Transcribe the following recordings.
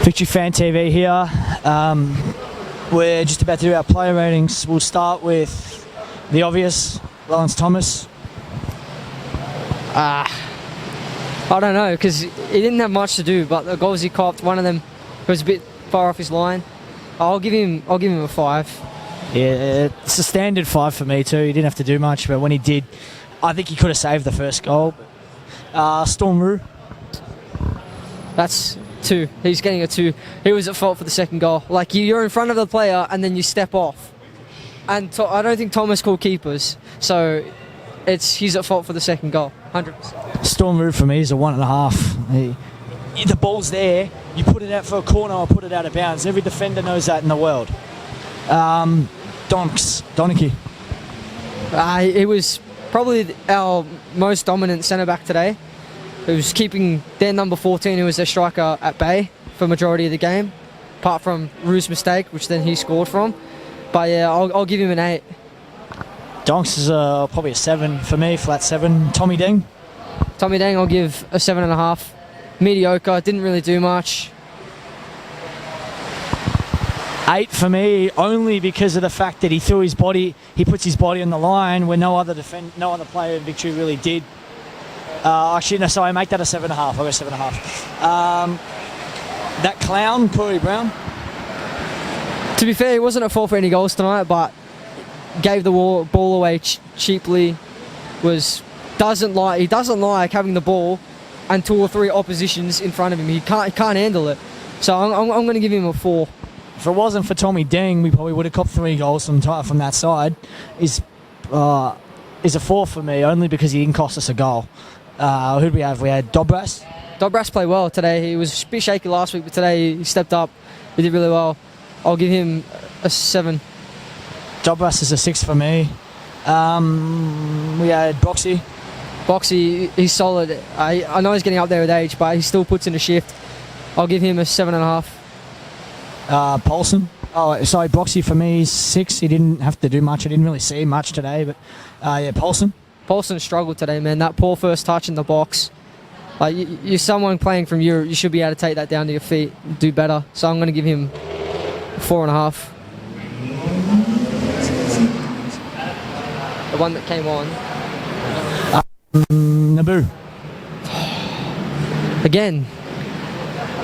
Victory Fan TV here. We're just about to do our player ratings. We'll start with the obvious, Lawrence Thomas. I don't know, because he didn't have much to do, but the goals he copped, one of them was a bit far off his line. I'll give him a 5. Yeah, it's a standard 5 for me too. He didn't have to do much, but when he did, I think he could have saved the first goal. Storm Roo. That's 2. He's getting a 2. He was at fault for the second goal. Like, you're in front of the player and then you step off. And I don't think Thomas called keepers, so he's at fault for the second goal, 100%. Storm Roo for me is a 1.5. The ball's there. You put it out for a corner or put it out of bounds. Every defender knows that in the world. Donachie. He was probably our most dominant centre-back today. He was keeping their number 14, who was their striker, at bay for majority of the game, apart from Roo's mistake, which then he scored from. But yeah, I'll give him an 8. Donks is probably a 7 for me, flat 7. Tommy Deng. Tommy Deng, I'll give a 7.5. Mediocre, didn't really do much. 8 for me, only because of the fact that he puts his body on the line where no other player in Victory really did. Actually, no, sorry, I make that a 7.5. I'll go 7.5. That clown, Corey Brown. To be fair, he wasn't at fault for any goals tonight, but gave the ball away cheaply. He doesn't like having the ball and 2 or 3 oppositions in front of him. He can't handle it. So I'm going to give him a 4. If it wasn't for Tommy Deng, we probably would have copped 3 goals from that side. Is a 4 for me, only because he didn't cost us a goal. Who did we have? We had Dobras. Dobras played well today. He was a bit shaky last week, but today he stepped up. He did really well. I'll give him a 7. Dobras is a 6 for me. We had Boxy. Boxy, he's solid. I know he's getting up there with age, but he still puts in a shift. I'll give him a 7.5. Paulson. Oh, sorry, Boxy for me is 6. He didn't have to do much. I didn't really see much today, but yeah, Paulson. Paulson struggled today, man. That poor first touch in the box. Like, you're someone playing from Europe, you should be able to take that down to your feet, do better. So I'm going to give him 4.5. The one that came on. Naboo. Again,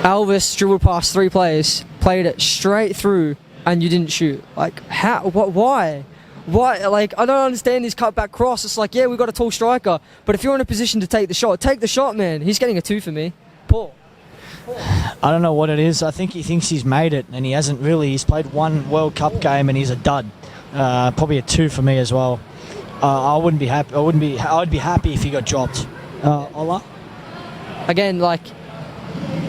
Elvis dribbled past 3 players, played it straight through, and you didn't shoot. Like, how? What? Why? Why? Like, I don't understand his cutback cross. It's like, yeah, we've got a tall striker, but if you're in a position to take the shot, man. He's getting a 2 for me. Poor. I don't know what it is. I think he thinks he's made it, and he hasn't really. He's played 1 World Cup game, and he's a dud. Probably a 2 for me as well. I wouldn't be happy. I'd be happy if he got dropped. Ola. Again, like,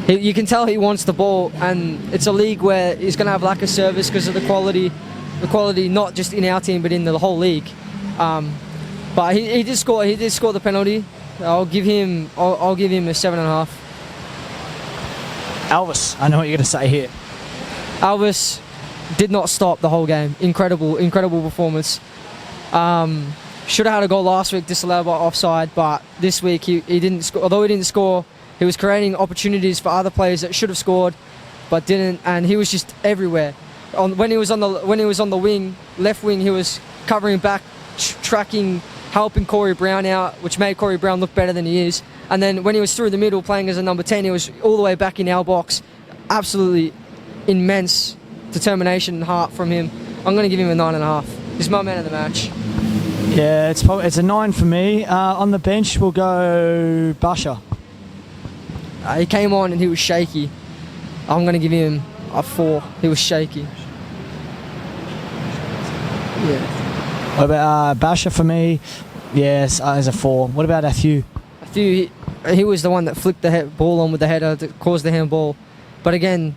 you can tell he wants the ball, and it's a league where he's going to have lack of service because of the quality not just in our team but in the whole league. But he did score the penalty. I'll give him a 7.5. Elvis, I know what you're going to say here. Elvis did not stop the whole game. Incredible performance. Should have had a goal last week, disallowed by offside, but this week he didn't score. Although he didn't score, he was creating opportunities for other players that should have scored but didn't, and he was just everywhere. When he was on the wing, left wing, he was covering back, tracking, helping Corey Brown out, which made Corey Brown look better than he is. And then when he was through the middle playing as a number 10, he was all the way back in our box. Absolutely immense determination and heart from him. I'm going to give him a 9.5. He's my man of the match. Yeah, it's a 9 for me. On the bench, we'll go Basha. He came on and he was shaky. I'm going to give him a 4. He was shaky. Yeah. What about Basha for me? Yes, as a 4. What about Athieu? Athieu, he was the one that flicked the ball on with the header that caused the handball. But again,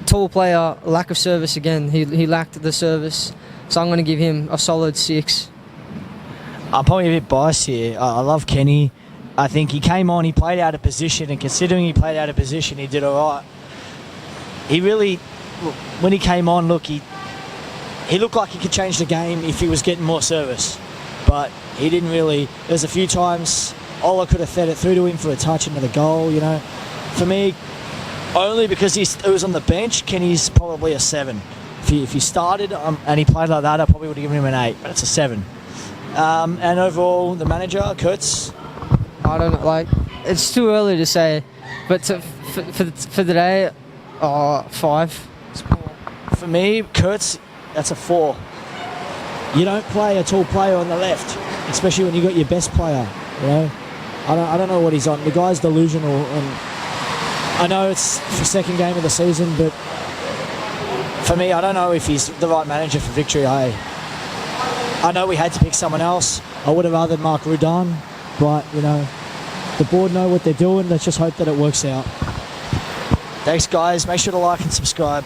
tall player, lack of service again. He lacked the service. So I'm going to give him a solid 6. I'm probably a bit biased here. I love Kenny. I think he came on, he played out of position, and considering he played out of position, he did all right. He really, when he came on, he looked like he could change the game if he was getting more service. But he didn't really. There's a few times Ola could have fed it through to him for a touch into the goal, you know. For me, Only because he was on the bench, Kenny's probably a 7. If he started and he played like that, I probably would have given him an 8, but it's a 7. And overall, the manager, Kurtz. I don't know, like, it's too early to say, but for the day, 5. For me, Kurtz, that's a 4. You don't play a tall player on the left, especially when you got your best player. You know, I don't know what he's on. The guy's delusional, and I know it's the second game of the season, but for me, I don't know if he's the right manager for Victory. I know we had to pick someone else. I would have rather Mark Rudan, but you know, the board know what they're doing. Let's just hope that it works out. Thanks, guys. Make sure to like and subscribe.